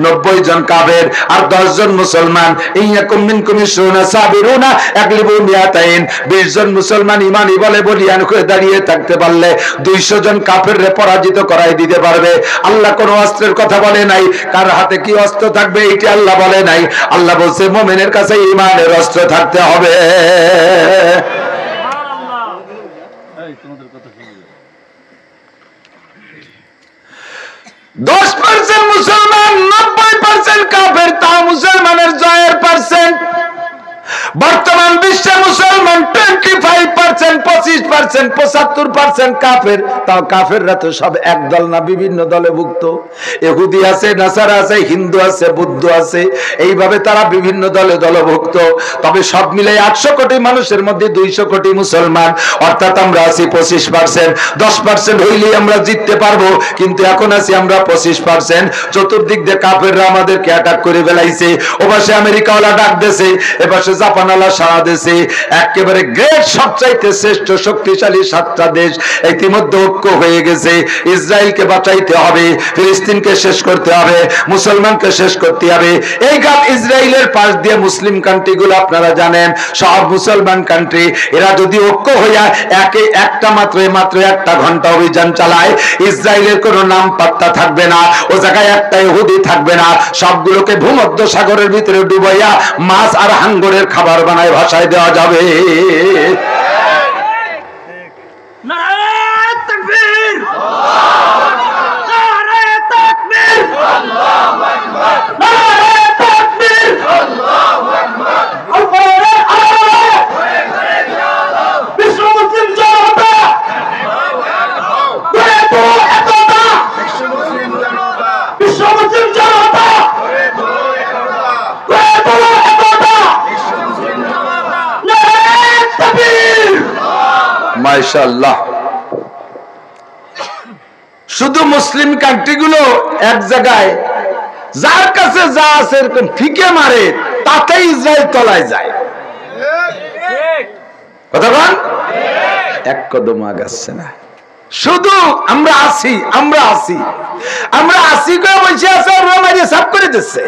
90 জন কাফের আর 10 জন মুসলমান। ইয়াকুম মিনকুম ইশরুনা সাবিরুনা আগলিবু মিয়াতাইন। 20 জন মুসলমান ঈমানি বলে বলিয়ান হয়ে দাঁড়িয়ে থাকতে পারলে 200 জন কাফেররে পরাজিত করাই দিতে পারবে। আল্লাহ কোন অস্ত্রের কথা বলে নাই, কার হাতে কি অস্ত্র থাকবে এটা আল্লাহ বলে নাই। আল্লাহ বলছে মুমিনের কাছে ঈমানের অস্ত্র থাকতে হবে। 10% মুসলমান, 90% কাফের, তাও মুসলমানের জয়ের পার্সেন্ট। বর্তমান বিশ্বে মুসলমান 25%, 25%, 75% কাফের, তাও কাফেররা তো সব এক দল না, বিভিন্ন দলে ভুক্ত। ইহুদি আছে, নাসারা আছে, হিন্দু আছে, বৌদ্ধ আছে, এইভাবে তারা বিভিন্ন দলে দলভুক্ত। তবে সব মিলে 100 কোটি মানুষের মধ্যে 200 কোটি মুসলমান, অর্থাৎ আমরা আছি 25%। 10% হইলেই আমরা জিততে পারবো, কিন্তু এখন আছি আমরা 25%। চতুর্দিক দিয়ে কাফেররা আমাদেরকে অ্যাটাক করে ফেলাইছে। ওপাশে আমেরিকাওয়ালা ডাক দিয়েছে, এপাশে জাপানালা সারা দেশে। একেবারে গ্রেট, সবচাইতে শ্রেষ্ঠ শক্তিশালী 7টা দেশ ইতিমধ্যে ঐক্য হয়ে গেছে। ইসরায়েলকে বাঁচাইতে হবে, ফিলিস্তিনকে শেষ করতে হবে, মুসলমানকে শেষ করতে হবে। এই গাত ইসরায়েলের পাশ দিয়ে মুসলিম কান্ট্রিগুলো আপনারা জানেন সব মুসলমান কান্ট্রি। এরা যদি ঐক্য হইয়া মাত্র একটা ঘন্টা অভিযান চালায়, ইসরায়েলের কোনো নাম পাত্তা থাকবে না, ও জায়গায় একটা ইহুদি থাকবে না। সবগুলোকে ভূমধ্য সাগরের ভিতরে ডুবাইয়া মাছ আর হাঙ্গরের খাবার বানায় ভাষায় দেওয়া যাবে। নারায়ে তাকবীর, নারায়ে তাকবীর, আল্লাহু আকবার, নারায়ে তাকবীর, আল্লাহু আকবার। আল্লাহু আকবার, ঘরে চলো বিশ্ব মুসলিম জনতা, ঘরে তো একতা, বিশ্ব মুসলিম জনতা, বিশ্ব মুসলিম জনতা, ঘরে তো একতা, ঘরে তো একতা, বিশ্ব মুসলিম জনতা, নারায়ে তাকবীর। মাশাআল্লাহ। শুধু মুসলিম কান্ট্রিগুলো এক জায়গায়, যার কাছে যা আছে এরকম ফিকে মারে, তাতে ইসরায়েল তলায় যায়। কথা বল, এক কদম আগাচ্ছে না। শুধু আমরা আছি, আমরা আছি, আমরা আছি করে বসে আছে, ওরা মারিয়ে সাফ করে দিচ্ছে।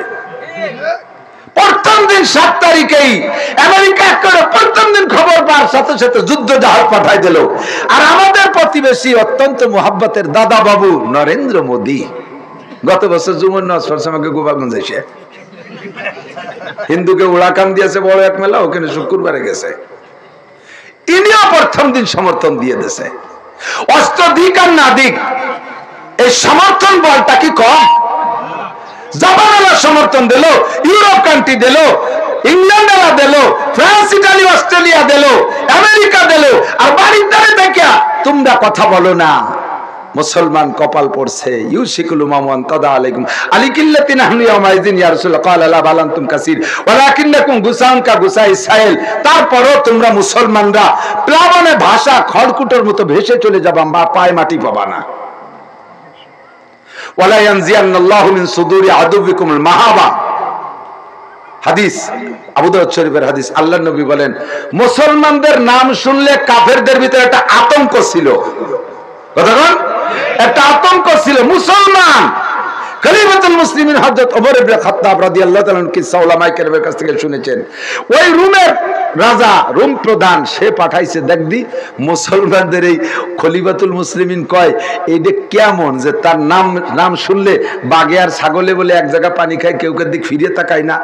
প্রথম দিন 7 তারিখেই আমেরিকা করে প্রথম দিন খবর পাওয়ার সাথে সাথে যুদ্ধ জাহাজ পাঠাই দিল। আর আমাদের প্রতিবেশী অত্যন্ত মোহাব্বতের দাদা বাবু নরেন্দ্র মোদী গত বছর জুমুর নামাজ পড়ছে আমাকে গোপালগঞ্জ এসে। হিন্দুকে উড়াকান দিয়েছে বড় এক মেলা, ওখানে শুক্রবারে গেছে। ইনিও প্রথম দিন সমর্থন দিয়ে দিয়েছে। অস্ত্র দিক আর না দিক, এই সমর্থন বলটা কি কম? জাপানালা সমর্থন দিল, ইউরোপ কান্ট্রি দিল, ইংল্যান্ডালা দিল, ফ্রান্স, ইটালি, অস্ট্রেলিয়া দিল, আমেরিকা দিল। আর বাড়ির দ্বারে দেখিয়া তোমরা কথা বলো না। মুসলমান কপাল পড়ছে। ইউশিকুল মামুন তাদা আলাইকুম আলিকিল্লাতিন আহমি ইয়াউমাইযিন ইয়া রাসূলুল্লাহ ক্বালা লা বালানতুম কাসীর ওয়ালাকিন্নাকুম গুসাউন কা গুসাই সাইল। তারপরও তোমরা মুসলমানরা প্লাবনে ভাষা খড়কুটোর মতো ভেসে চলে যাবা, পায় মাটি পাবা না। ওয়ালা ইয়ানজিয়ান্নাল্লাহু মিন সুদুরি আদুবিকুমুল মাহাবা। হাদিস, আবু দাউদ শরীফের হাদিস। আল্লাহর নবী বলেন, মুসলমানদের নাম শুনলে কাফেরদের ভিতরে একটা আতঙ্ক ছিল। কথা বল, একটা আতঙ্ক ছিল। মুসলমান খলিফাতুল মুসলিমিন হযরত ওমর ইবনে খাত্তাব রাদিয়াল্লাহু তাআলা কিসসা উলামায়ে কেরামের কাছ থেকে শুনেছেন। ওই রোমের রাজা, রোম প্রধান, সে পাঠাইছে দেখবি মুসলমানদের এই খলিফাতুল মুসলিমিন কয় এইটা কেমন যে তার নাম শুনলে বাঘে আর ছাগলে বলে এক জায়গা পানি খায়, কেউ কেউ দিক ফিরে তাকায় না।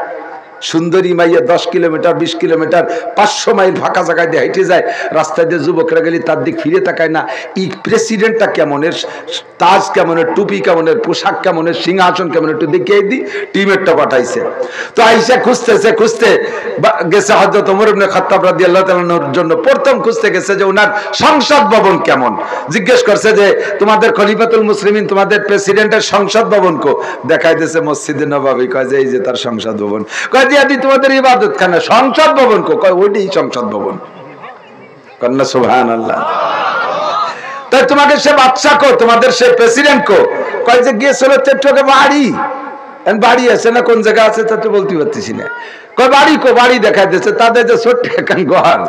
সুন্দরী মাইয়া 10 কিলোমিটার 20 কিলোমিটার 500 মাইল ফাঁকা জায়গায় দিয়ে হেঁটে যায়, রাস্তায় দিয়ে যুবকরা গেলে তার দিক ফিরে তাকায় না। এই প্রেসিডেন্টটা কেমনের, তাজ কেমনের, টুপি কেমনের, পোশাক কেমনের, সিংহাসন কেমন, একটু দেখিয়ে দিই। টিমেরটা পাঠাইছে। তো আইসা খুঁজতে গেছে হযরত ওমর ইবনে খাত্তাব রাদিয়াল্লাহু তাআলার জন্য। প্রথম খুঁজতে গেছে যে ওনার সংসদ ভবন কেমন। জিজ্ঞেস করছে যে তোমাদের খলিফাতুল মুসলিমিন, তোমাদের প্রেসিডেন্টের সংসদ ভবন কো? দেখাই দিয়েছে মসজিদে নববী। কয় যে এই যে তার সংসদ ভবন। কয় যে তোমাদের ইবাদতখানা, সংসদ ভবন কো? কয় ওইটাই সংসদ ভবন। কন্যা সুবহানাল্লাহ। তাই তোমাকে সে বাদশা কো, তোমাদের সে প্রেসিডেন্ট কো? কয় যে গিয়েছিল চট্টগ্রামে বাড়ি। বাড়ি আছে না কোন জায়গা আছে তা তো বলতে পারতেছি না। কয় বাড়ি কো? বাড়ি দেখাই দিয়েছে। তাদের যে ছোট্ট একখান ঘর,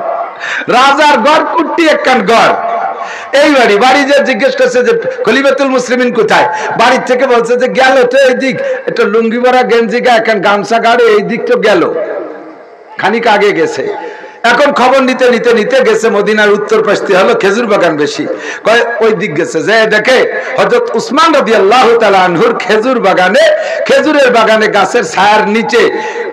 রাজার ঘর, কুট্টি একখান ঘর। এই বাড়ি যে জিজ্ঞেস করছে যে খলিফাতুল মুসলিমিন কোথায়, বাড়ির থেকে বলছে যে গেল তো এই দিক, একটা লুঙ্গি পরা গেঞ্জি এখন গামছা গাড়ে এই দিক তো গেল, খানিক আগে গেছে। এখন খবর নিতে নিতে নিতে গেছে মদিনার উত্তর পাশ দিয়ে, হলো খেজুর বাগান বেশি, কয় ওই দিক গেছে, যে দেখে হযরত উসমান রাদিয়াল্লাহু তাআলা আনহুর খেজুর বাগানে, খেজুরের বাগানে গাছের ছায়ার নিচে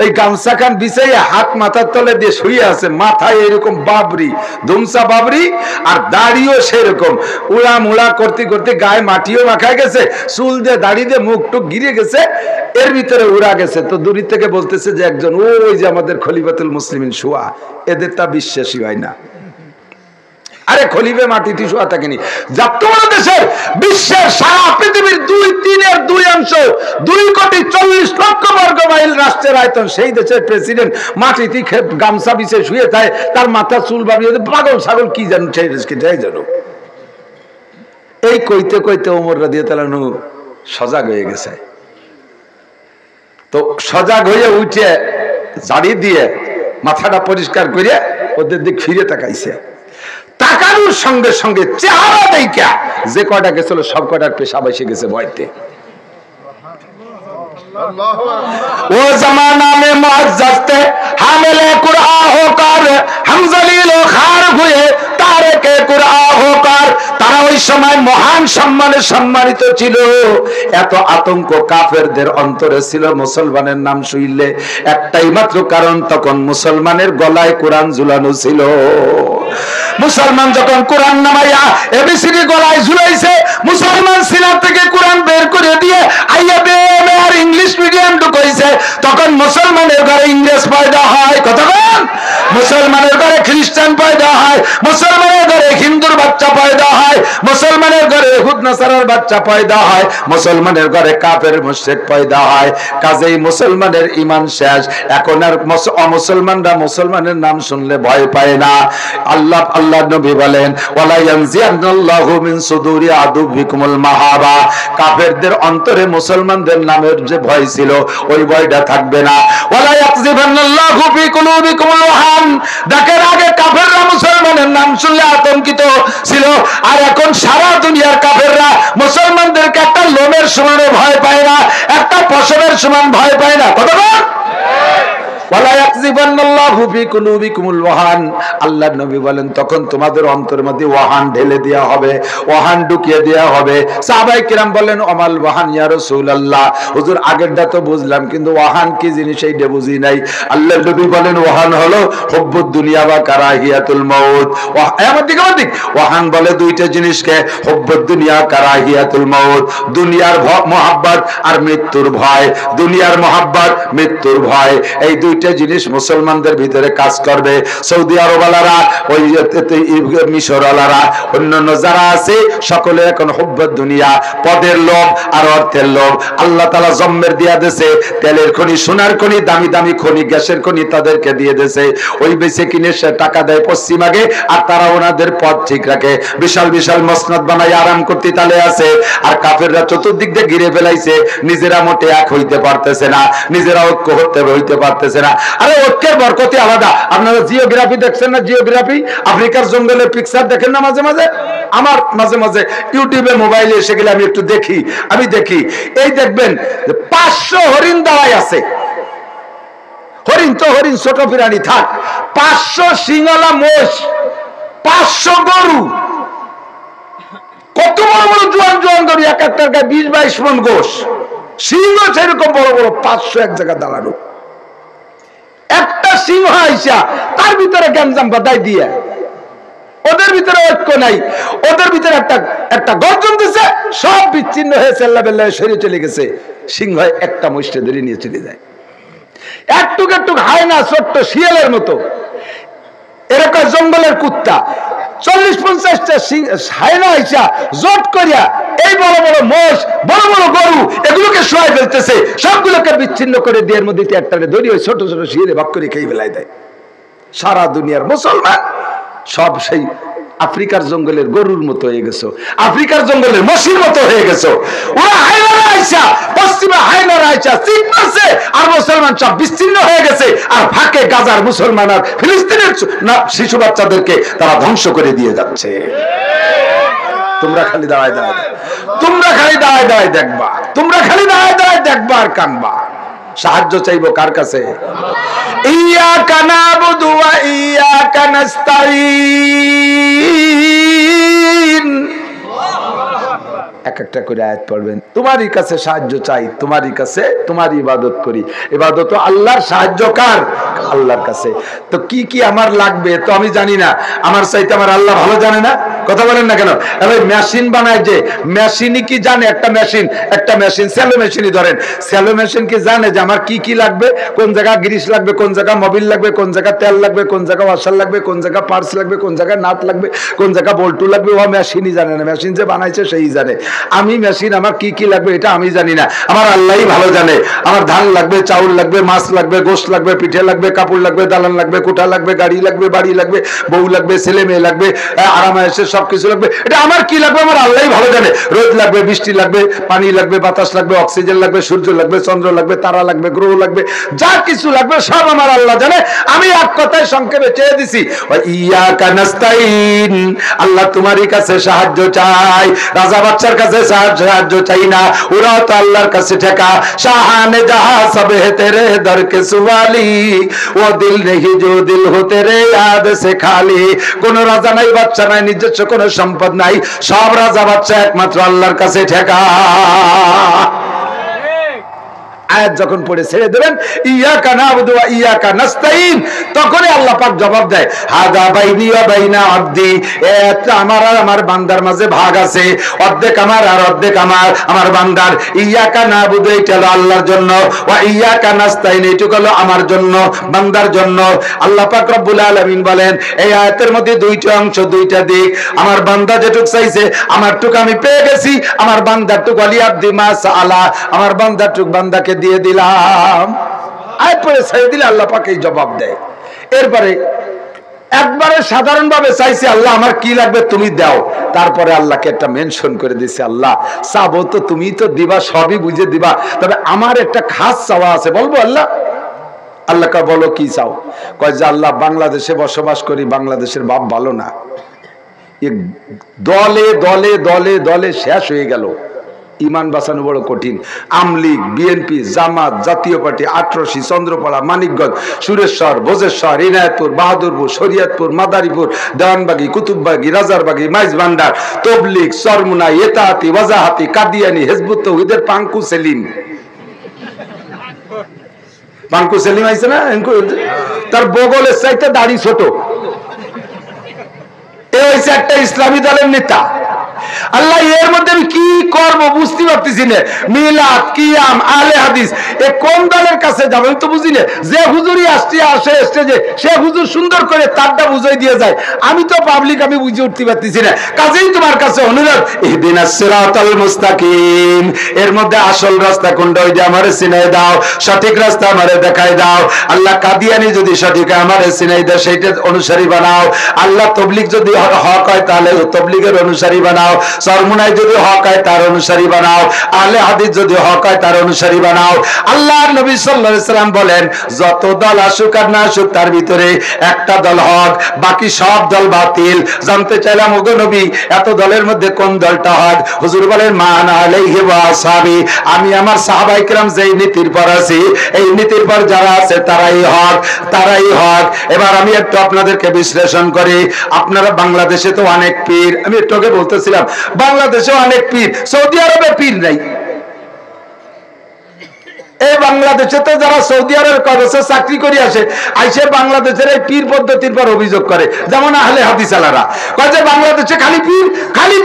এই গামছা খান বিছাইয়া হাত মাথার তলে দিয়ে শুয়ে আছে, মাথায় এরকম বাবরি, ধুমসা বাবরি, আর দাড়িও সেরকম উড়া মুড়া করতে করতে গায়ে মাটিও মাখায় গেছে, চুল দিয়ে দাড়ি দিয়ে মুখ টুক গিরে গেছে, এর ভিতরে উড়া গেছে। তো দূর থেকে বলতেছে যে একজন, ওই যে আমাদের খলিফাতুল মুসলিমিন শোয়া, এদের তা বিশ্বাসই হয় না। আরে খলিফা মাটিতে শোয়া থাকেনি, তোমার দেশের বিশ্বের সারা পৃথিবীর 2/3 2,40,00,000 বর্গ মাইল রাষ্ট্রের আয়তন, সেই দেশের প্রেসিডেন্ট মাটিতে গামছা বিছে শুয়ে থাকে, তার মাথা চুল বাড়িয়ে পাগল ছাগল কি জানো সেই জানো। এই কইতে কইতে ওমর রাদিয়াল্লাহু আনহু সজাগ হয়ে গেছে। তো সজাগ হয়ে উঠে ঝাড়ি দিয়ে মাথাটা পরিষ্কার করে ওদের দিক ফিরে তাকাইছে। তাকানোর সঙ্গে সঙ্গে চেহারা দেখা যে কয়টা গেছিল সব কয়টার পেশাব এসে গেছে ভয়তে। वो जमाना में मुअज़्ज़ज़ थे हामिले कुरआ होकर हम जलील व खार हुए तारिके कुरआ होकर, তারা ওই সময় মহান সম্মানে সম্মানিত ছিল। এত আতঙ্ক কাফেরদের অন্তরে ছিল মুসলমানের নাম শুনলে, একটাই মাত্র কারণ, তখন মুসলমানের গলায় কোরআন ঝুলানো ছিল। মুসলমান যখন কোরআন নামাইয়া এবিসিডি গলায় ঝুলাইছে, মুসলমান সিনা থেকে কোরআন বের করে দিয়ে আইএবিএম আর ইংলিশ মিডিয়াম ঢুকাইছে, তখন মুসলমানের ঘরে ইংরেজ পয়দা হয়। কতক্ষণ মুসলমানের ঘরে খ্রিস্টান পয়দা হয়, মুসলমানের ঘরে হিন্দুর বাচ্চা পয়দা হয়, মুসলমানের ঘরে ইহুদ নাসারার বাচ্চা পয়দা হয়, মুসলমানের ঘরে কাফের মুশরিক পয়দা হয়। কাজেই মুসলমানের ঈমান শেষ। এখন আর অমুসলমানরা মুসলমানের নাম শুনলে ভয় পায় না। আল্লাহ নবী বলেন, ওয়ালা ইয়ানজিআল্লাহু মিন সুদুরি আদুবিকুমুল মাহাবা, কাফেরদের অন্তরে মুসলমানদের নামের যে ভয় ছিল ওই ভয়টা থাকবে না। ওয়ালা ইয়াকযিবান্নাল্লাহু ফি কুলুবিকুমুল ওয়াহান, দেখেন আগে কাফেররা মুসলমানের নাম শুনলে আতঙ্কিত ছিল, আর এখন সারা দুনিয়ার কাফেররা মুসলমানদেরকে একটা লোমের সমানও ভয় পায় না, একটা পশমের সমান ভয় পায় না। কতক্ষণ আল্লাহ নবী বলেন, তখন তোমাদের অন্তরের মধ্যে ওয়াহান ঢেলে দেওয়া হবে, ওয়াহান ঢুকিয়ে দেওয়া হবে। সাহাবায়ে কিরাম বলেন, ওমাল ওয়াহান ইয়া রাসূলুল্লাহ, হুজুর আগেরটা তো বুঝলাম কিন্তু ওয়াহান কি জিনিস এইটা বুঝি নাই। আল্লাহ নবী বলেন, ওয়াহান হলো হুব্বুদ দুনিয়া ওয়া কারাহিয়াতুল মাউত। ওয়াহান বলে দুইটা জিনিসকে, হুব্বুদ দুনিয়া কারাহিয়াতুল মাউত, দুনিয়ার মহব্বত আর মৃত্যুর ভয়। দুনিয়ার মহব্বত, মৃত্যুর ভয়, এই দুইটা জিনিস মুসলমানদের ভিতরে কাজ করবে। সৌদি আরবালারা, ওই মিশরওয়ালারা, অন্যান্য যারা আছে সকলে এখন হুব্বুদ দুনিয়া, পদের লোভ আর অর্থের লোভ। আল্লাহ তাআলা জম্মের দিয়া দেশে তেলের খনি, সোনার খনি, দামি দামি খনি, গ্যাসের খনি তাদেরকে দিয়ে দেশে, ওই বেচে কিনে সে টাকা দেয় পশ্চিমাকে, আর তারা ওনাদের পথ ঠিক রাখে, বিশাল বিশাল মসনদ বানায় আরাম করতে তালে আছে। আর কাফেররা চতুর্দিক দিয়ে ঘিরে ফেলাইছে, নিজেরা মোটে এক হইতে পারতেছে না, নিজেরা ঐক্য হইতে পারতেছে না। আরে ঐক্যের বরকতি আলাদা। আপনারা জিওগ্রাফি দেখছেন না? জিওগ্রাফি আফ্রিকার জঙ্গলের পিকচার দেখেন না মাঝে মাঝে? আমার মাঝে মাঝে ইউটিউবে মোবাইলে এসে গেলে আমি একটু দেখি, এই দেখবেন 500 হরিণ দাঁড়ায় আছে। হরিণ তো হরিণ, ছোট প্রাণী থাক, 500 সিংহলা মোষ, 500 গরু, কত বড় বড় জোয়ান জোয়ান গরু, এক একটার গায়ে 20-22 মণ গোশ, সিংহ সেরকম বড় বড়, 500 এক জায়গায় দাঁড়ানো। একটা সিংহ আইসা তার ভিতরে গ্যাঞ্জাম বাদাই দিয়ে, ওদের ভিতরে ঐক্য নাই, ওদের ভিতরে একটা গর্জন দিছে, সব বিচ্ছিন্ন হয়ে চেল্লা বেল্লা সরে চলে গেছে। সিংহ একটা মহিষে ধরে নিয়ে চলে যায়, একটুক একটুক হায় না, ছোট্ট শিয়ালের মতো। এরকম জঙ্গলের কুত্তা 40-50টা হায়না আইসা জোট করিয়া এই বড় বড় মোষ, বড় বড় গরু, এগুলোকে শোয়াই ফেলতেছে, সবগুলোকে বিচ্ছিন্ন করে দিয়ে এর মধ্যে একটা ধরি ওই ছোট ছোট শিয়ালে ভাগ করে খেয়ে ফেলাই দেয়। সারা দুনিয়ার মুসলমান সব সেই আফ্রিকার জঙ্গলের গরুর মতো হয়ে গেছো, আফ্রিকার জঙ্গলের মশির মতো হয়ে গেছো। ওরা হায়নারা আইসা, পশ্চিমা হায়নারা আইসা চিন্তাছে, আর মুসলমান সব বিচ্ছিন্ন হয়ে গেছে। আর ফাঁকে গাজার মুসলমান আর ফিলিস্তিনের শিশু বাচ্চাদেরকে তারা ধ্বংস করে দিয়ে যাচ্ছে। তোমরা খালি দাঁড়ায় দাঁড়ায় তোমরা খালি দাঁড়ায় দাঁড়ায় দেখবা, তোমরা খালি দাঁড়ায় দাঁড়ায় দেখবা আর কানবা। সাহায্য চাইবো কার কাছে? ইয়াকা নাবুদু ওয়া ইয়াকা নাস্তাইন। এক একটা করে আয়াত পড়বেন। তোমারই কাছে সাহায্য চাই, তোমারই কাছে, তোমারই ইবাদত করি। ইবাদত আল্লাহর, সাহায্য কার? আল্লাহর কাছে। তো কি কি আমার লাগবে তো আমি জানি না, আমার চাইতে আমার আল্লাহ ভালো জানে না? কথা বলেন না কেন? এবার মেশিন বানায় যে, মেশিনই কি জানে? একটা মেশিন স্যালো মেশিনই ধরেন, স্যালো মেশিন কি জানে যে আমার কি কি লাগবে? কোন জায়গা গ্রিস লাগবে, কোন জায়গা মোবিল লাগবে, কোন জায়গা তেল লাগবে, কোন জায়গা ওয়াশার লাগবে, কোন জায়গা পার্স লাগবে, কোন জায়গা নাট লাগবে, কোন জায়গা বল্টু লাগবে? ও মেশিনই জানে না, মেশিন যে বানাইছে সেই জানে। আমি মেশিন, আমার কি কি লাগবে এটা আমি জানি না, আমার আল্লাহই ভালো জানে। আমার ধান লাগবে, চাউল লাগবে, মাছ লাগবে, গোশত লাগবে, পিঠে লাগবে, কাপড় লাগবে, দালান লাগবে, কোঠা লাগবে, গাড়ি লাগবে, বাড়ি লাগবে, বউ লাগবে, ছেলে মেয়ে লাগবে, আরামায়েশে সবকিছু লাগবে। এটা আমার কি লাগবে আমার আল্লাহই ভালো জানে। রোদ লাগবে, বৃষ্টি লাগবে, পানি লাগবে, বাতাস লাগবে, অক্সিজেন লাগবে, সূর্য লাগবে, চন্দ্র লাগবে, তারা লাগবে, গ্রহ লাগবে, যা কিছু লাগবে সব আমার আল্লাহ জানে। আমি এক কথায় সংক্ষেপে চেয়ে দিছি, ইয়াকা নাস্তাইন, আল্লাহ তোমারই কাছে সাহায্য চাই। রাজা বাচ্চার কাছে সাহায্য চাই না, ওরা তো আল্লাহর কাছে ঠেকা। শাহানে জাহা সব হে তেরে দর কে সুওয়ালি, ও দিল নেহি জো দিল হো তেরে ইয়াদ সে খালি। কোন রাজা নাই, বাচ্চা নাই, নিজস্ব কোন সম্পদ নাই, সব রাজা বাচ্চা একমাত্র আল্লাহর কাছে ঠেকা। আয়াত যখন পড়ে ছেড়ে দেবেন ইয়াকা নাবুদু ওয়া ইয়াকা নাস্তাইন, তখনই আল্লাহ পাক জবাব দেয়, হাদা বাইনি ওয়া বাইনা আবদি, এটা আমার আর আমার বান্দার মাঝে ভাগ আছে, অর্ধেক আমার আর অর্ধেক আমার বান্দার। ইয়াকা নাবুদু এটা হলো আল্লাহর জন্য, ওয়া ইয়াকা নাস্তাইন এটা হলো আমার জন্য, বান্দার জন্য। আল্লাহ পাক রব্বুল আলামিন বলেন এই আয়াতের মধ্যে দুইটা অংশ, দুইটা দিক। আমার বান্দা যেটুক চাইছে আমারটুক আমি পেয়ে গেছি, আমার বান্দারটুক ওয়ালি আবদি মা সাআলা, আমার বান্দারটুক বান্দাকে দিয়ে দিলাম। আয়াত পড়ে ছেড়ে দিলে আল্লাহ পাক এই জবাব দেয়। এরপরে একবারে সাধারণ ভাবে চাইছে আল্লাহ আমার কি লাগবে তুমি দাও, তারপরে আল্লাহকে একটা মেনশন করে দিছে, আল্লাহ চাবো তো তুমি তো দিবা, সবই বুঝে দিবা, তবে আমার একটা খাস চাওয়া আছে, বলবো আল্লাহ? আল্লাহকে বলো কি চাও? কয় যে আল্লাহ বাংলাদেশে বসবাস করি, বাংলাদেশের বাপ ভালো না, দলে দলে দলে দলে শেষ হয়ে গেল, ইমান বাঁচানো বড় কঠিন। আমলিগ, বিএনপি, জামাত, জাতীয় পার্টি, আটরশি, চন্দ্রপাড়া, মানিকগঞ্জ, সুরেশ্বর, ভোজেশ্বর, ইনায়তপুর, বাহাদুরপুর, শরীয়তপুর, মাদারীপুর, দেওয়ানবাগি, কুতুববাগি, রাজারবাগি, মাইজভান্ডার, তবলিগ, চরমুনা, এতাহাতি, ওয়াজাহাতি, কাদিয়ানি, হিজবুত তৌহিদের পাঙ্কু সেলিম, পাঙ্কু সেলিম আইছে না, তার বগলের চাইতে দাড়ি ছোট, এ হইছে একটা ইসলামী দলের নেতা। আল্লাহ এর মধ্যে আমি কি করব বুঝতে পারতেছি না। মিলাদ, কিয়াম, আলে হাদিস, এ কোন দলের কাছে যাবো আমি তো বুঝি না। যে হুজুরই আসে স্টেজে, সে হুজুর সুন্দর করে তারটা বুঝাই দিয়ে যায়, আমি তো পাবলিক, আমি বুঝে উঠতে পারতেছি না। কাজেই তোমার কাছে অনুরোধ, ইহদিনাস সিরাতাল মুস্তাকিম, এর মধ্যে আসল রাস্তা কোনটা ওইটা আমারে চিনাই দাও, সঠিক রাস্তা আমারে দেখাই দাও। আল্লাহ কাদিয়ানি যদি সঠিক আমারে চিনাই দাও, সেইটার অনুসারী বানাও। আল্লাহ তবলিগ যদি হক হয় তাহলে তবলিগের অনুসারী বানাও, চরমুনাই যদি হক হয় তার অনুসারী বানাও, আহলে হাদিস যদি হক হয় তার অনুসারী বানাও। আল্লাহর নবী সাল্লাল্লাহু আলাইহি সাল্লাম বলেন যত দল আসুক আর না আসুক তার ভিতরে একটা দল হক, বাকি সব দল বাতিল। জানতে চাইলাম ওগো নবী এত দলের মধ্যে কোন দলটা হক? হুজুর বলেন মান আলাইহি ওয়া আসহাবি, আমি আমার সাহাবায়ে কেরাম যেই নীতির পর আছি, এই নীতির পর যারা আছে তারাই হক, তারাই হক। এবার আমি একটু আপনাদেরকে বিশ্লেষণ করি। আপনারা বাংলাদেশে তো অনেক পীর, আমি একটু আগে বলতেছিলাম বাংলাদেশে অনেক পীর, সৌদি আরবে পীর নাই। এই বাংলাদেশে তো যারা সৌদি আরবের কলেজে চাকরি করে আসে, আইসে বাংলাদেশের এই পীর পদ্ধতির পর অভিযোগ করে, যেমন আহলে হাদিস আলারা কয় যে বাংলাদেশে খালি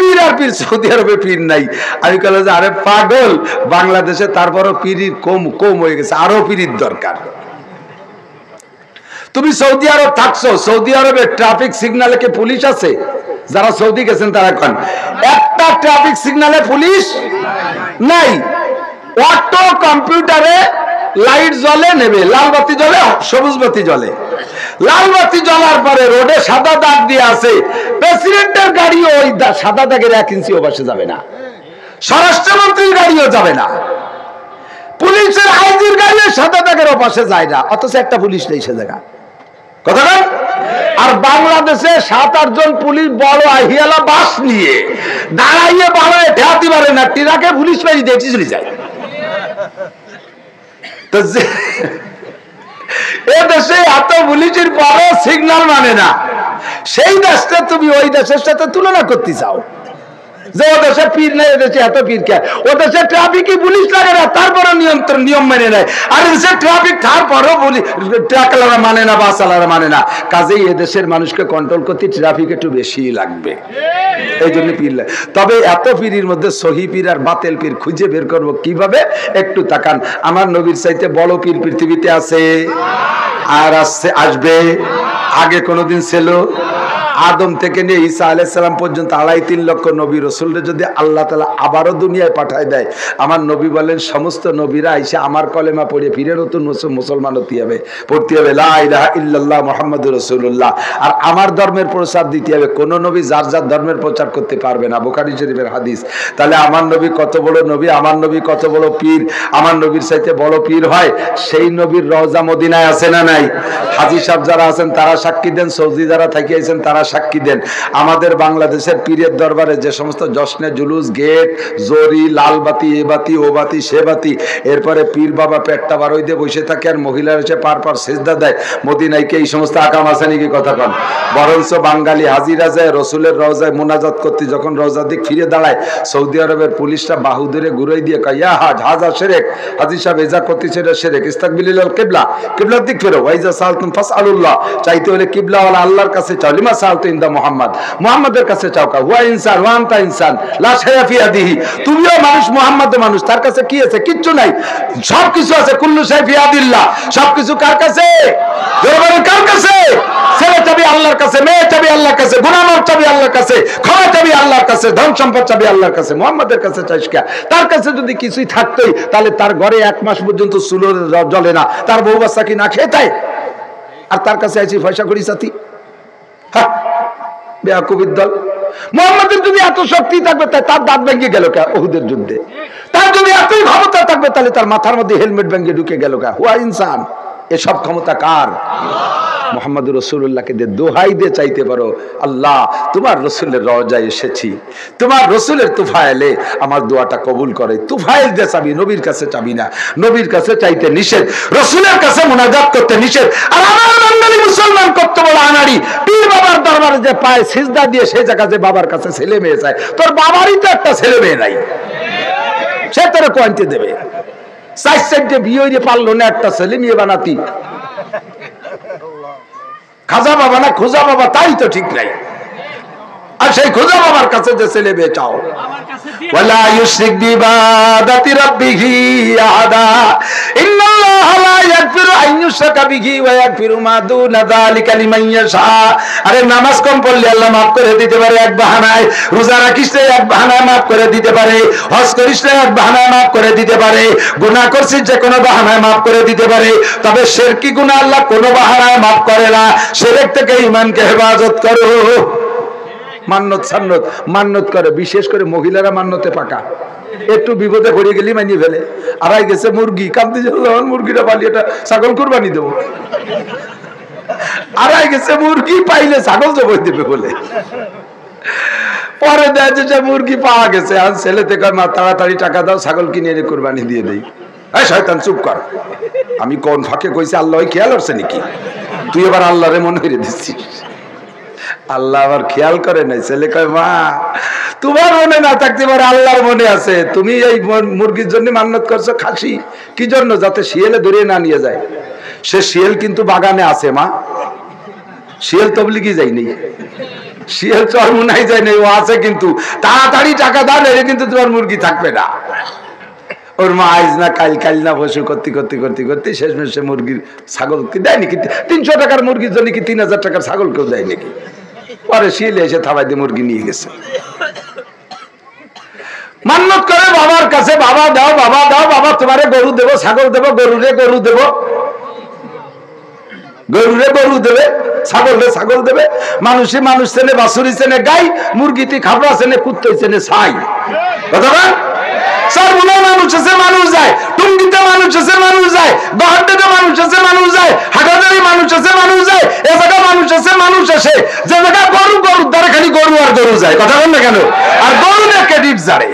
পীর আর পীর, সৌদি আরবে পীর নাই। আমি কইলাম যে আরে পাগল, বাংলাদেশে তারপরও পীর কম হয়ে গেছে, আরো পীরের দরকার। তুমি সৌদি আরব থাকছো, সৌদি আরবে ট্রাফিক সিগন্যালে কি পুলিশ আছে? যারা সৌদি গেছেন তারা কোন একটা ট্রাফিক সিগন্যালে পুলিশ নাই। অটো কম্পিউটারে লাইট জ্বলে, নেবে লাল বাতি জ্বলে, সবুজ বাতি জ্বলে, লাল বাতি জ্বলার পরে রোডে সাদা দাগ দিয়ে আছে। প্রেসিডেন্টের গাড়িও ওই সাদা দাগের 1 ইঞ্চি ওপাশে যাবে না, স্বরাষ্ট্রমন্ত্রীর গাড়িও যাবে না, পুলিশের আইজির গাড়িও সাদা দাগের ওপাশে যায় না, অথচ একটা পুলিশ নেই সে জায়গা। কথা বল। আর বাংলাদেশে 7-8 জন পুলিশ বড় আহিয়ালা বাস নিয়ে দাঁড়াইয়ে বাড়ায় ঠেয়াতে পারে না, টিরাকে পুলিশ পাই দিয়ে চলে যায়। তো এ দেশে এত পুলিশের পরে সিগন্যাল মানে না, সেই দেশটা তুমি ওই দেশের সাথে তুলনা করতে চাও যে ও দেশে পীর নেই, এদেশে এত পীর কে। ও দেশে ট্রাফিকই পুলিশ লাগে না, তারপরে নিয়ম মেনে নেয়। আর এদেশে ট্রাফিক তারপরও ট্রাকলারা মানে না, বাসালারা মানে না। কাজেই এদেশের মানুষকে কন্ট্রোল করতে ট্রাফিক একটু বেশি লাগবে, এই জন্য পীর লাগে। তবে এত পীরের মধ্যে সহি পীর আর বাতেল পীর খুঁজে বের করবো কিভাবে? একটু তাকান। আমার নবীর চাইতে বড় পীর পৃথিবীতে আছে আর আসবে? আগে কোনোদিন ছিল? আদম থেকে নিয়ে ঈসা আলাইহিস সালাম পর্যন্ত 2.5-3 লক্ষ নবী রাসূলকে যদি আল্লাহ তাআলা আবারও দুনিয়ায় পাঠায় দেয়, আমার নবী বলেন সমস্ত নবীরা এসে আমার কলেমা পড়ে ফিরে নতুন মুসলমান পড়তে হবে লা ইলাহা ইল্লাল্লাহ মুহাম্মাদুর রাসূলুল্লাহ, আর আমার ধর্মের প্রচার দিতে হবে। কোন নবী যার যার ধর্মের প্রচার করতে পারবে না, বুখারী শরীফের হাদিস। তাহলে আমার নবী কত বড় নবী, আমার নবী কত বড় পীর। আমার নবীর চাইতে বড় পীর হয় সেই নবীর রওজা মদিনায় আছে না নাই? হাজী সাহেব যারা আছেন তারা সাক্ষী দেন, সৌদি যারা থাকিয়েছেন তারা সাক্ষী দেন। আমাদের বাংলাদেশের পীরের দরবারে যে সমস্ত জশ্নে জুলুস, গেট, জরি, লাল বাতি, এ বাতি, ও বাতি, সে বাতি, এরপরে পীর বাবা পেটটা বারোই দিয়ে বসে থাকে আর মহিলারা এসে পার সেজদা দেয়, মদিনায় কি এই সমস্ত আকাম আছে নাকি? কথা কন। বরঞ্চ বাঙালি হাজিরা যায় রসুলের রওজায় মুনাজাত করতে, যখন রওজার দিক ফিরে দাঁড়ায় সৌদি আরবের পুলিশরা বাহু ধরে ঘুরাই দিয়ে কয় ইয়া হাজা শেরেক, হাজি সাহেব এজা করতেছে এটা শেরেক, ইস্তাকবিলিল কিবলা, কিবলার দিক ফেরো, ওয়াইজা সালতুম ফাসআলুল্লাহ, চাইতে হলে কিবলা ওয়ালা আল্লাহর কাছে চাও, লিমা সালতু ইনদা মুহাম্মদ, মুহাম্মাদের কাছে চাও। কা হুয়া ইনসান ওয়া আনতা ইনসান লা শাইআ ফি ইয়াদিহি, তুমিও মানুষ, মুহাম্মাদও মানুষ, তার কাছে কি আছে? কিচ্ছু নাই, সবকিছু আছে। কুল্লু শাই ফি ইয়াদিল্লাহ, সবকিছু কার কাছে? জোরে কার কাছে? ছেলে চাবি আল্লাহর কাছে, মেয়ে চাবি আল্লাহর কাছে, গুনাহর চাবি আল্লাহর কাছে, ক্ষমা চাবি আল্লাহর কাছে, ধন সম্পদ চাবি আল্লাহর কাছে। মুহাম্মাদের কাছে চাইস কে? তার কাছে যদি কিছুই থাকতোই তাহলে তার ঘরে 1 মাস পর্যন্ত চুলো জ্বলে না, তার বউ বাচ্চা কি না খেয়ে তাই? আর তার কাছে আইছি পয়সা করি সাথী। হ্যাঁ, বেয়াকুবির দল। মুহাম্মাদের যদি এত শক্তি থাকবে তার দাঁত ভেঙে গেল কে উহুদের যুদ্ধে? তার যদি এতই ক্ষমতা থাকবে তাহলে তার মাথার মধ্যে হেলমেট ভেঙে ঢুকে গেল কে? হুয়া ইনসান। এসব ক্ষমতা কার? মুহাম্মদুর রাসূলুল্লাহকে দিয়ে দোহাই দিয়ে চাইতে পারো, আল্লাহ তোমার রাসূলের রওজায় এসেছি, তোমার রাসূলের তুফাইলে আমার দোয়াটা কবুল করে। তুফাইল দিয়ে চাবি, নবীর কাছে চাবি না। নবীর কাছে চাইতে নিষেধ, রাসূলের কাছে মুনাজাত করতে নিষেধ। আর আমার বাঙালি মুসলমান কত বড় আনাড়ি, পীর বাবার দরবারে যে পায় সিজদা দিয়ে সেই জায়গায় যে বাবার কাছে ছেলে মেয়ে চায়। তোর বাবারই তো একটা ছেলে মেয়ে নাই, সে তোর কোয়ান্টে দেবে। 4 বিয়ে হইতে পারলো না, একটা ছেলে মেয়ে বানাতি। খাজা বাবা না খোঁজা বাবা, তাই তো ঠিক নাই। আর সেই খোঁজা বাবার কাছে যে ছেলে মেয়ে চাও, ওয়ালা ইউশরিক বিইবাদাতি রাব্বিহি আহাদা, ইন্নাল্লাহা লা ইয়াগফিরু আন ইউশরাকা বিহি ওয়া ইয়াগফিরু মা দুনা যালিকা লিমান ইয়াশা। আরে নামাজ কম পড়লে আল্লাহ মাফ করে দিতে পারে এক বাহানায়, রোজা রাখিস এক বাহানায় মাফ করে দিতে পারে, হজ করিস এক বাহানায় মাফ করে দিতে পারে, গুনাহ করছিস যে কোনো বাহানায় মাফ করে দিতে পারে। তবে শিরকি গুনাহ আল্লাহ কোনো বাহানায় মাফ করে না। শিরক থেকে ঈমানকে হেফাজত করো। মান্নত সান্নত মান্নত করে, বিশেষ করে মহিলারা মান্নতে পাকা। একটু বিপদে পড়ে গেলি মানিয়ে ফেলে। আড়াই গেছে মুরগি, কামতে মুরগিটা পালিয়ে এটা ছাগল কুরবানি দেবো। আড়াই গেছে মুরগি, পাইলে ছাগল জবাই দেবে বলে। পরে দেয় যে মুরগি পাওয়া গেছে, আর ছেলে থেকে মা তাড়াতাড়ি টাকা দাও, ছাগল কিনে এনে কুরবানি দিয়ে দেই। এই শয়তান চুপ কর, আমি কোন ফাঁকে কইছি? আল্লাহ খেয়াল করছে নাকি? তুই এবার আল্লাহরে মনে করে দিচ্ছিস। আল্লাহ আবার খেয়াল করে নাই। ছেলে কয় মা তোমার মনে না থাকতে পারে, আল্লাহর মনে আছে। তুমি এই মুরগির জন্য মান্নত করছো, খাসি কি জন্য? যাতে শিয়ালে ধরে না নিয়ে যায়। সে শিয়াল কিন্তু বাগানে আছে মা, শিয়াল তবলিগি যায়নি, শিয়াল চরমুনাই যায়নি, ও আছে কিন্তু। তাড়াতাড়ি টাকা দাও, এর কিন্তু তোমার মুরগি থাকবে না। ওর মা আইজ না কাল, কাল না বসে করতে করতে করতে করতে শেষমেশ সে মুরগির ছাগল দেয় নাকি 300 টাকার মুরগির জন্য কি 3000 টাকার ছাগল কেউ দেয় নাকি? পরে শিলে এসে থাবাই দিয়ে মুরগি নিয়ে গেছে। মান্নত করে বাবার কাছে, বাবা দাও, বাবা দাও, বাবা তোমারে গরু দেবো, ছাগল দেবো, গরুরে গরু দেবো, গরুরে গরু দেবে, ছাগলে ছাগল দেবে। মানুষে মানুষ চেনে, বাছুরি চেনে গাই, মুরগিতে খাবড়া চেনে, কুত্তই চেনে ছাই। কথা বল। সরবুলা মানুষ আছে, মানুষ যায়, টুঙ্গিতে মানুষ আছে, মানুষ যায়, গহরতে মানুষ আছে, মানুষ যায়, হাটাদারি মানুষ আছে, মানুষ যায়, এ জায়গা মানুষ আছে, মানুষ আসে, যে জায়গা গরু গরুর দ্বারা খালি গরু আর গরু যায়, কথা বল না কেন? আর গরু না ক্রেডিট জারে,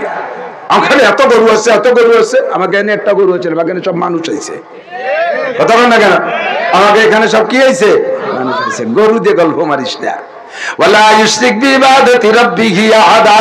আমাকে এত গরু আছে, এত গরু আছে, আমাকে এনে একটা গরু হয়েছিল, এখানে সব মানুষ আইছে, কথা বল না কেন? আমাকে এখানে সব কি হয়েছে? মানুষ আইছে। গরু দিয়ে গল্প মারিস না। ওয়ালা ইউশরিক বিইবাদাতি রাব্বিহি আহাদা,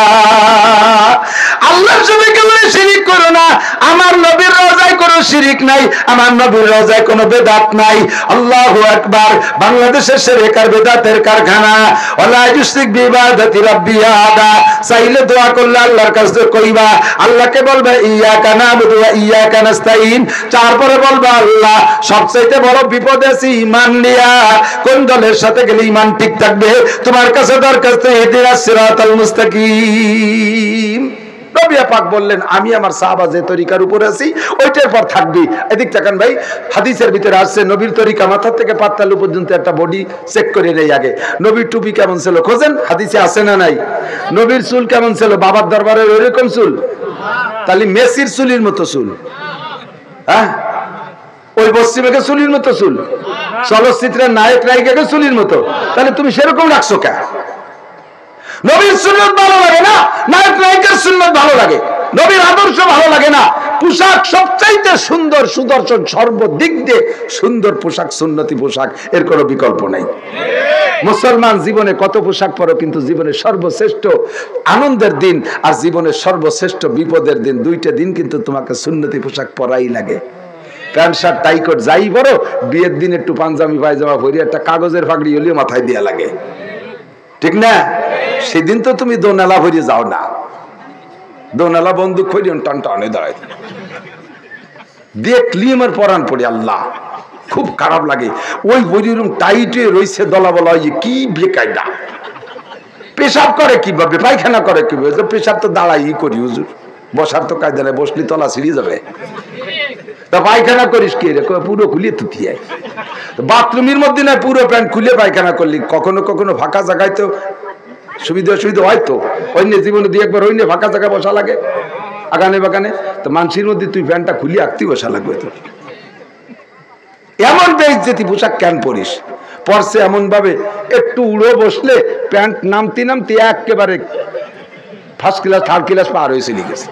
আল্লাহর সাথে কেউ শিরিক করো না। আমার নবীর রওজায় কোনো শিরিক নাই, আমার নবীর রওজায় কোনো বেদাত নাই। আল্লাহু আকবার। বাংলাদেশের শিরকার বেদাতের কারখানা। ওয়ালা ইউশরিক বিইবাদাতি রাব্বিহি আহাদা, চাইলে দোয়া করলে আল্লাহর কাছে কইবা, আল্লাহকে বলবে ইয়াকা নাবুদু ওয়া ইয়াকা নাস্তাইন, তারপরে বলবা আল্লাহ সবচেয়ে বড় বিপদে আছি ঈমান নিয়া, কোন দলের সাথে গেলে ঈমান ঠিক থাকবে? তোমার কাছে দরখাস্ত ইহদিনাস সিরাতাল মুস্তাকিম। নবী পাক বললেন আমি আমার সাহাবা যে তরিকার উপরে আছি ওইটার পর থাকবি। এদিক তাকান ভাই, হাদিসের ভিতরে আসছে নবীর তরিকা মাথা থেকে পাতালু পর্যন্ত একটা বডি চেক করে নেই আগে। নবীর টুপি কেমন ছিল খোঁজেন, হাদিসে আছে না নাই? নবীর চুল কেমন ছিল? বাবার দরবারের ওইরকম চুল? তাহলে মেসির চুলির মতো চুল? হ্যাঁ, ওই পশ্চিমেকে চুলির মতো চুল? চলচ্চিত্রের নায়ক নায়িকাকে চুলির মতো? তাহলে তুমি সেরকম রাখছো কে? নবীর সুন্নাত ভালো লাগে না, নায়ক নায়িকার সুন্নাত ভালো লাগে, নবীর আদর্শ ভালো লাগে না। পোশাক সবচাইতে সুন্দর, সুদর্শন, সর্বদিক দিয়ে সুন্দর পোশাক সুন্নতি পোশাক, এর কোনো বিকল্প নাই। মুসলমান জীবনে কত পোশাক পরো, কিন্তু জীবনের সর্বশ্রেষ্ঠ আনন্দের দিন আর জীবনের সর্বশ্রেষ্ঠ বিপদের দিন, দুইটা দিন কিন্তু তোমাকে সুন্নতি পোশাক পরাই লাগে। প্যান্ট শার্ট টাই কোট যাই বড়, বিয়ের দিন একটু পাঞ্জাবি পায়জামা পরে একটা কাগজের ফাগড়ি হলেও মাথায় দেয়া লাগে, ঠিক না? সেদিন তো তুমি দোনালা ভরে যাও না, দোনালা বন্দুক খড়ি টান টানে দাঁড়ায় দেখলি আমার পরাণ পড়ে, আল্লাহ খুব খারাপ লাগে। ওই বইরুম টাইটে রয়েছে দলা বলা, কি বেকায়দা, পেশাব করে কিভাবে, পায়খানা করে কিভাবে? পেশাব তো দাঁড়াই করি হুজুর, বসার তো কায়দা নেই, বসলি তলা ছিঁড়ে যাবে। তা পায়খানা করিস কি রে? পুরো খুলে তুই বাথরুমের মধ্যে না পুরো প্যান্ট খুলে পায়খানা করলি। কখনো কখনো ফাঁকা জায়গায় তো সুবিধা অসুবিধা হয়, তো অন্য জীবনে দিয়ে একবার অন্য ফাঁকা জায়গায় বসা লাগে আগানে বাগানে, তো মানুষের মধ্যে তুই প্যান্টটা খুলে আঁকতেই বসা লাগবে তোর। এমন বেইজ্জতি পোশাক কেন পরিস? পরছে এমন ভাবে একটু উড়ো বসলে প্যান্ট নামতে নামতে একেবারে ফার্স্ট ক্লাস থার্ড ক্লাস পার হয়েছে লিখেছে।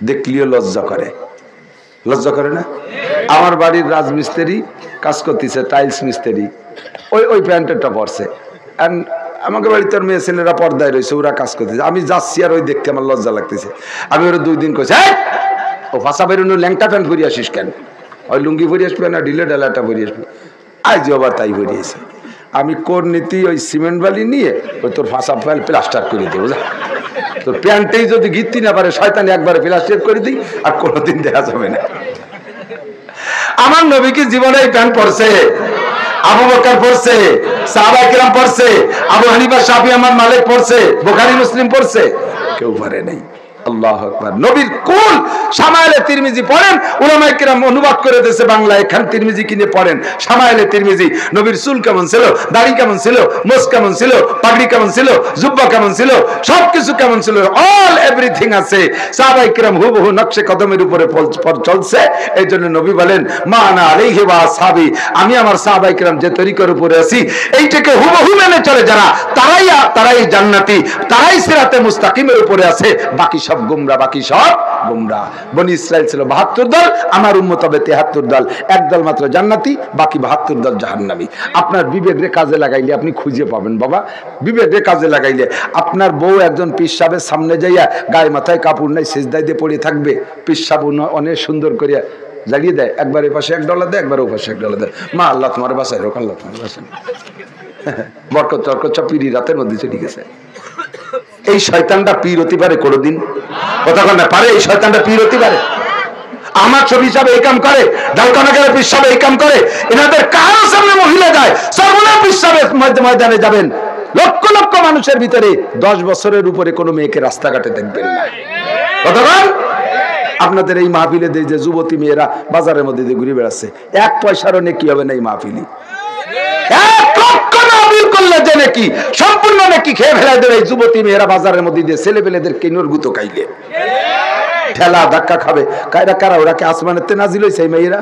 দেখলিও লজ্জা করে, লজ্জা করে না? আমার বাড়ির রাজমিস্ত্রি কাজ করতেছে, টাইলস মিস্ত্রি, ওই প্যান্টটা পরছে। আমাকে বাড়িতে মেয়ে ছেলেরা পর্দায় রয়েছে, ওরা কাজ করতেছে, আমি যাচ্ছি আর ওই দেখতে আমার লজ্জা লাগতেছে। আমি ওরা 2 দিন কইছি, ও ভাষা বেরোনো ল্যাংটা প্যান্ট পরে আসিস কেন? ওই লুঙ্গি পরে আসবে না ঢিলে ডালাটা পরে আসবে? আজ আবার তাই পরিয়েছে। আমি কোন নীতি ওই সিমেন্ট বালি নিয়ে ওই তোর ভাষা প্লাস্টার করে দেবো, তোর প্যান্টেই যদি গিত্তি না পারে শয়তানি একবারে প্লাস্টার করে দিই, আর কোনোদিন দেখা যাবে না। আমার নবী কি জীবনে এই প্যান্ট পরছে? আবু বকর পড়ছে, সাহাবায়ে কেরাম পড়ছে, আবু হানিফা শাফি আমার মালিক পড়ছে, বুখারী মুসলিম পড়ছে? কেউ পারে নাই। আল্লাহু আকবার। নবীর কুল শামাইলে তিরমিজি পড়েন, উলামায়ে কেরাম অনুবাদ করে দিয়েছে বাংলায়, এখান তিরমিজি কিনে পড়েন শামাইলে তিরমিজি। নবীর চুল কেমন ছিল, দাড়ি কেমন ছিল, মোছ কেমন ছিল, পাগড়ি কেমন ছিল, জুব্বা কেমন ছিল, সবকিছু কেমন ছিল, অল এভরিথিং আছে। সাহাবায়ে কেরাম হুবহু নকশে কদমের উপরে চলছে। এই জন্য নবী বলেন মা আনা আলাইহি ওয়া আসহাবি, আমি আমার সাহাবায়ে কেরাম যে তরিকার উপরে আছি এইটাকে হুবহু মেনে চলে যারা, তারাই জান্নাতি, তারাই সিরাতে মুস্তাকিমের উপরে আছে। বাকি সব গুমরা, বাকি সব গুমরা। বনি ইসরাইল ছিল 72 দল, আমার উম্মত হবে 73 দল। এক দল মাত্র জান্নাতি, বাকি 72 দল জাহান্নামী। আপনার বিবেকরে কাজে লাগাইলে আপনি খুঁজে পাবেন বাবা, বিবেকরে কাজে লাগাইলে। আপনার বউ একজন পীর সাহেবের সামনে যাইয়া গায়ে মাথায় কাপড় নাই সিজদায় দিয়ে পড়ে থাকবে, পীর সাহেব অনেক সুন্দর করিয়া জ্বালিয়ে দেয়, একবার এ পাশে $1 দেয়, একবার ও পাশে $1 দেয়, মা আল্লাহ তোমার বাসায় রোক, আল্লাহ তোমার বাসায় বরকত তর্কত সব পীরি রাতের মধ্যে চলে গেছে। এই শয়তানটা পীর হতে পারে কোনদিন? কথা বল না, পারে? এই শয়তানটা পীর হতে পারে? আমার ছবি হিসাবে এই কাম করে, ডালকানগরের পীর সাহেব এই কাম করে, এনাদের কারো সামনে মহিলা যায়, সর্বনা পীর সাহেবের ময়দানে যাবেন, লক্ষ লক্ষ মানুষের ভিতরে 10 বছরের উপরে কোনো মেয়েকে রাস্তাঘাটে দেখবেন না। কথা বল। আপনাদের এই মাহফিলে যে যুবতী মেয়েরা বাজারের মধ্যে দিয়ে ঘুরে বেড়াচ্ছে, 1 পয়সারও নেকি হবে না এই মাহফিলি, 1 কখনো আবির করলে যে নাকি সম্পূর্ণ নাকি খেয়ে ফেলাই দেবে এই যুবতী মেয়েরা বাজারের মধ্যে দিয়ে ছেলেপেলেদের কিনুর গুতো খাইলে ঠেলা ধাক্কা খাবে। কায়রা কারা? ওরা কি আসমানের তে নাজিল হইছে? মেয়েরা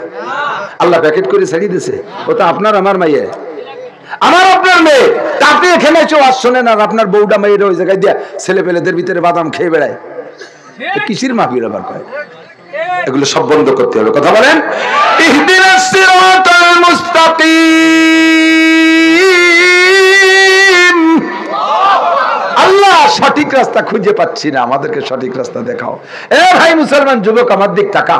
আল্লাহ প্যাকেট করে ছাড়িয়ে দিছে। ও তো আপনার আমার মাইয়া, আমার আপনার মেয়ে। তা আপনি এখানে এসে ওয়াজ শোনেন আর আপনার বউটা মেয়েরা ওই জায়গায় দিয়া ছেলেপেলেদের ভিতরে বাদাম খেয়ে বেড়ায়। কিসির মাহফিল আবার কয়? এগুলো সব বন্ধ করতে হবে। কথা বলেন। ইহদিনাস সিরাতাল মুস্তাকিম। আল্লাহ সঠিক রাস্তা খুঁজে পাচ্ছি না, আমাদেরকে সঠিক রাস্তা দেখাও। এ ভাই মুসলমান যুবক, আমার দিক তাকা।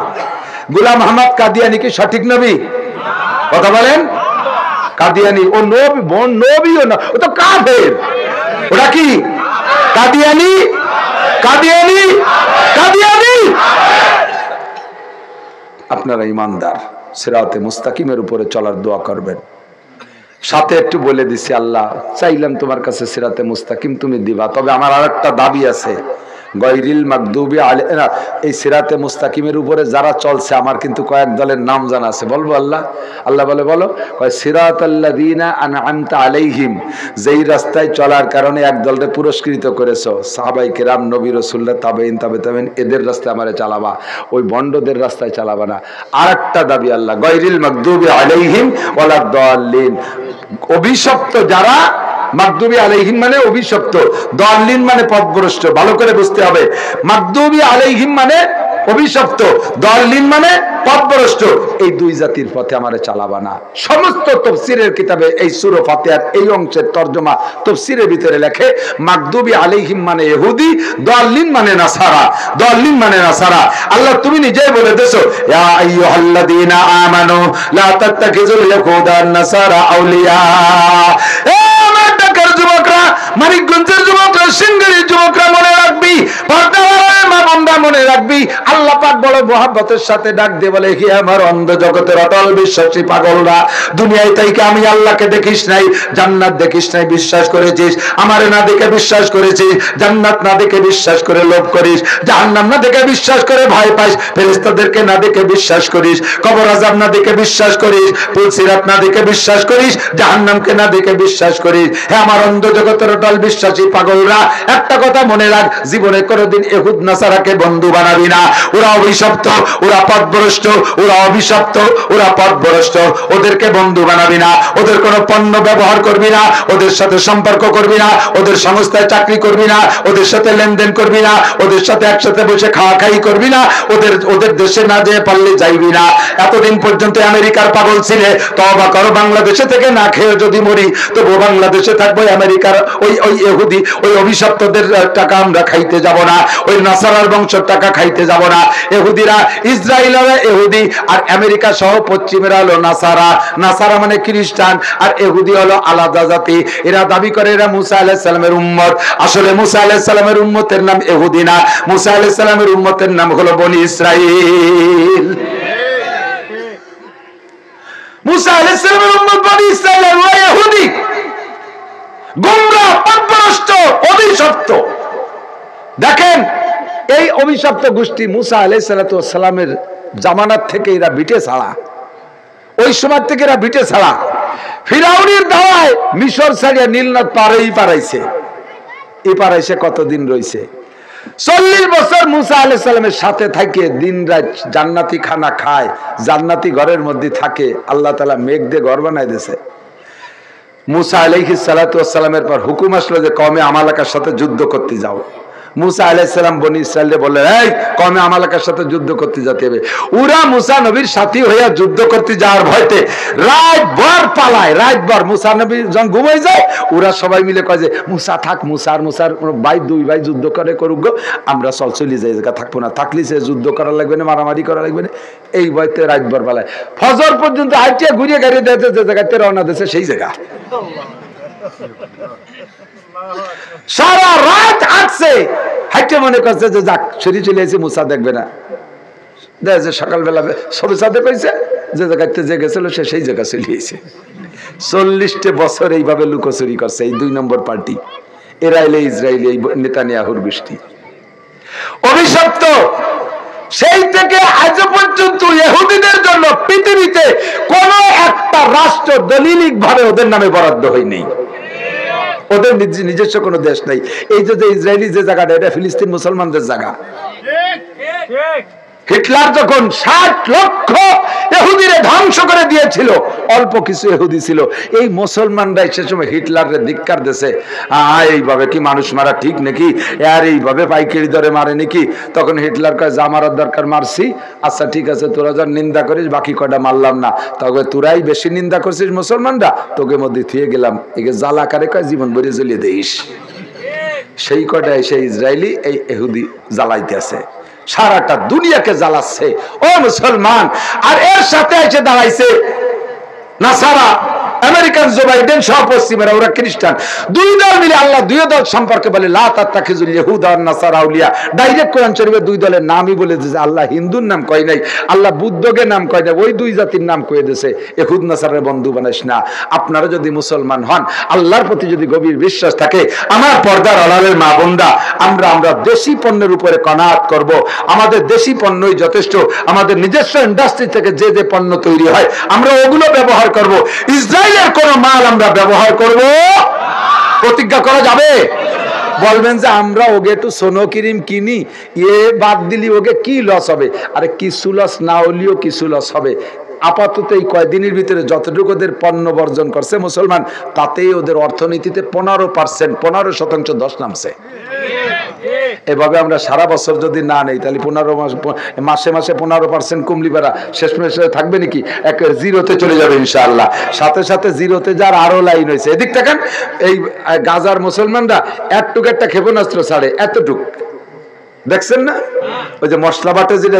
গোলাম আহমদ কাদিয়ানি কি সঠিক নবী? কথা বলেন। কাদিয়ানি ও নবী, নবীও না, ও তো কাফের। ওটা কি? কাদিয়ানি, কাদিয়ানি, কাদিয়ানি। আপনারা ইমানদার, সিরাতে মুস্তাকিমের উপরে চলার দোয়া করবেন। সাথে একটু বলে দিছি, আল্লাহ চাইলাম তোমার কাছে সিরাতে মুস্তাকিম তুমি দিবা, তবে আমার আরেকটা দাবি আছে, গায়রিল মাগদুবি আলাইহিম। এই সিরাতে মুস্তাকিমের উপরে যারা চলছে আমার কিন্তু কয়েক দলের নাম জানা আছে, বলবো? আল্লাহ আল্লাহ বলে বলো, কয় সিরাতাল্লাযীনা আনআমতা আলাইহিম, যেই রাস্তায় চলার কারণে এক দলকে পুরস্কৃত করেছো, সাহাবায়ে কেরাম, নবী রাসূলুল্লাহ, তাবেঈন, তাবেঈন, এদের রাস্তায় আমারে চালাবা, ওই বন্ডদের রাস্তায় চালাবা না। আরেকটা দাবি আল্লাহ, গায়রিল মাগদুবি আলাইহিম ওয়ালাদ দাল্লিন, অভিশপ্ত যারা, মাগদুবি আলাইহিম মানে অভিশপ্ত, দাল্লিন মানে পথভ্রষ্ট। ভালো করে বুঝতে হবে, মাগদুবি আলাইহিম মানে অভিশপ্ত, দাল্লিন মানে পথভ্রষ্ট। এই দুই জাতির পথে আমারে চালাবা না। সমস্ত তাফসীরের কিতাবে এই সূরা ফাতিহার এই অংশের তরজমা তাফসীরের ভিতরে লেখে মাগদুবি আলাইহিম মানে ইহুদি, দাল্লিন মানে নাসারা, দাল্লিন মানে নাসারা। আল্লাহ তুমি নিজেই বলে দেছো, ইয়া আইয়ুহাল্লাযীনা আমানু লা তাত্তাখিযুল ইয়াহুদা ওয়ান নাসারা আউলিয়া। যুবকরা, মানিকগঞ্জের যুবকরা, সিংহের যুবকরা মনে রাখবি, মনে রাখবি, আল্লাহ পাক বড় মহব্বতের সাথে ডাক দিয়ে বলে, হে আমার অন্ধ জগতের অটল বিশ্বাসী পাগলরা, দুনিয়ায় তাইকে আমি আল্লাহকে দেখিস নাই, জান্নাত দেখিস নাই, বিশ্বাস করেছিস, আমারে না দেখে বিশ্বাস করেছিস, জান্নাত না দেখে বিশ্বাস করে লোভ করিস, জাহান্নাম না দেখে বিশ্বাস করে ভয় পাইস, ফেরেশতাদেরকে না দেখে বিশ্বাস করিস, কবর আযাব না দেখে বিশ্বাস করিস, পুলসিরাত না দেখে বিশ্বাস করিস, জাহান্নামকে না দেখে বিশ্বাস করিস। হে আমার অন্ধ জগতের অটল বিশ্বাসী পাগলরা, একটা কথা মনে রাখ, জীবনে কোনোদিন ইহুদ নাসারাকে বন্ধু বানাবি না। ওরা অভিশপ্ত, ওরা পথভ্রষ্ট, ওরা অভিশপ্ত, ওরা পথভ্রষ্ট, ওদেরকে বন্ধু বানাবি না। ওদের কোনো পণ্য ব্যবহার করবি না, ওদের সাথে সম্পর্ক করবি না, ওদের সংস্থায় চাকরি করবি না, ওদের সাথে লেনদেন করবি না, ওদের সাথে একসাথে বসে খাওয়া খাই করবি না, ওদের দেশে না যেয়ে পারলে যাইবি না। এতদিন পর্যন্ত আমেরিকার পাগল ছিলে, তওবা করো, বাংলাদেশে থেকে না খেয়ে যদি মরি তবু বাংলাদেশে থাকবো। আমেরিকার ওই ইহুদি, ওই অভিশপ্তদের টাকা আমরা খাইতে যাব না, ওই নাসারার বংশের টাকা খাইতে যাব না। ইহুদিরা, ইসরায়েলরা ইহুদি, আর আমেরিকা সহ পশ্চিমেরা হলো নাসারা। নাসারা মানে খ্রিস্টান, আর ইহুদি হলো আলাদা জাতি। এরা দাবি করে এরা মুসা আলাইহিস সালামের উম্মত। আসলে মুসা আলাইহিস সালামের উম্মতের নাম ইহুদি না, মুসা আলাইহিস সালামের উম্মতের নাম হলো বনি ইসরাইল। মুসা আলাইহিস সালামের উম্মত বনি ইসরাইল, আর ওরা ইহুদি, গোমরাহ, পথভ্রষ্ট, অভিশপ্ত। দেখেন, এই অভিশপ্ত গোষ্ঠী মুসা আলাইহিস সালামের জামানাত থেকে এরা বিটে ছাড়া, ওই সময় থেকে এরা বিটে ছাড়া। ফিরাউনের দাওয়ায় মিশর ছাড়িয়া নীলনদ পারেই পারাইছে। এই পারাইছে কতদিন রইছে? 40 বছর মুসা আলাইহিস সালামের সাথে থাকে, দিন রাত জান্নাতি খানা খায়, জান্নাতি ঘরের মধ্যে থাকে। আল্লাহ তাআলা মেঘ দিয়ে ঘর বানাই দিয়েছে। মুসা আলাইহিস সালামের পর হুকুম আসলো যে কওমে আমালাকার সাথে যুদ্ধ করতে যাও। মুসা আলাইহিস সালাম বনি ইসরাইলকে বললেন, এই কওমে আমালাকার সাথে যুদ্ধ করতে যেতে হবে। ওরা মুসা নবীর সাথী হইয়া যুদ্ধ করতে যাওয়ার ভয়তে রাতভর পালায়। রাতভর মুসা নবী যখন ঘুমাই যায়, ওরা সবাই মিলে কয় যে মুসা থাক, মুসার ভাই, দুই ভাই যুদ্ধ করে করুক, আমরা চলি যাই, জায়গা থাকবো না, থাকলে সে যুদ্ধ করা লাগবে না, মারামারি করা লাগবে না। এই ভয়তে রাতভর পালায়। ফজর পর্যন্ত হাইটিয়া ঘুরিয়ে গাড়ি দিয়েছে, যে জায়গাতে রওনা দিয়েছে সেই জায়গা। সারা রাত হাঁটছে, হাইটে মনে করছে যে যাক সরি চলে এসে মুসা দেখবে না। দেখে সকালবেলা সবে সাথে কইছে যে জায়গাতে যে গেছিল সে সেই জায়গা চলে এসে। 40 বছর এইভাবে লুকোচুরি করছে এই 2 নম্বর পার্টি। এরা এলে ইসরায়েলি, এই নেতানিয়াহুর গোষ্ঠী অভিশপ্ত। সেই থেকে আজ পর্যন্ত ইহুদিদের জন্য পৃথিবীতে কোন একটা একটা রাষ্ট্র দলিলিক ভাবে ওদের নামে বরাদ্দ হয়নি, ওদের নিজস্ব কোনো দেশ নেই। এই যে ইসরায়েলি যে জায়গাটা, এটা ফিলিস্তিন মুসলমানদের জায়গা। হিটলার যখন 60 লক্ষ ইহুদিরে ধ্বংস করে দিয়েছিল, অল্প কিছু ইহুদি ছিল, এই মুসলমানরা সে সময় হিটলারকে ধিক্কার দিয়েছে, এইভাবে কি মানুষ মারা ঠিক নাকি, আর এইভাবে পাইকারি দরে মারে নাকি? তখন হিটলার কয়, যা মারার দরকার মারছি, আচ্ছা ঠিক আছে, তোরা যা নিন্দা করিস বাকি কয়টা মারলাম না, তবে তোরাই বেশি নিন্দা করছিস মুসলমানরা, তোকে মধ্যে থুয়ে গেলাম, একে জ্বালাকারে কয় জীবন ভরে জ্বলিয়ে দিস। সেই কয়টা এসে ইসরায়েলি এই ইহুদি জ্বালাইতে আছে, সারাটা দুনিয়াকে জ্বালাচ্ছে ও মুসলমান। আর এর সাথে এসে দাঁড়াইছে নাসারা, আমেরিকান জো বাইডেন সহ পশ্চিমেরা, ওরা খ্রিস্টান, দুই দল মিলে আল্লাহ দুই দল সম্পর্কে বলে লা তাত্তাখিজুল ইয়াহুদা ওয়ান নাসারা আউলিয়া। ডাইরেক্ট কোরআন শরীফে দুই দলের নামই বলে দিয়েছে, আল্লাহ হিন্দুর নাম কয় নাই, আল্লাহ বুদ্ধকে নাম কয় নাই, ওই দুই জাতির নাম কয়ে দিয়েছে, ইহুদ নাসারের বন্ধু বানাইস না। আপনারা যদি মুসলমান হন, আল্লাহর প্রতি যদি গভীর বিশ্বাস থাকে, আমার পর্দার আড়ালের মা বোনরা, আমরা দেশি পণ্যের উপরে কনাআত করব। আমাদের দেশি পণ্যই যথেষ্ট। আমাদের নিজস্ব ইন্ডাস্ট্রি থেকে যে যে পণ্য তৈরি হয় আমরা ওগুলো ব্যবহার করব। ইসরায়েলের কোন মাল আমরা ব্যবহার করব, প্রতিজ্ঞা করা যাবে? বলবেন যে আমরা ওকে একটু সোনো ক্রিম কিনি, এ বাদ দিলি ওকে কি লস হবে? আরে কিছু লস না হলেও কিছু লস হবে। আপাতত এই কয়েকদিনের ভিতরে যতটুকু ওদের পণ্য বর্জন করছে মুসলমান, তাতেই ওদের অর্থনীতিতে 15% 10 নামছে। এভাবে আমরা সারা বছর যদি না নেই, তাহলে 15 মাসে 15% কমলি বেড়া শেষ মাসে থাকবে নাকি? এক জিরোতে চলে যাবে ইনশাআল্লাহ। সাথে সাথে জিরোতে যার আরো লাইন হয়েছে। এদিক দেখেন, এই গাজার মুসলমানরা একটা ক্ষেপণাস্ত্র ছাড়ে, এতটুক দেখছেন না? ওই যে মশলা বাটে যেটা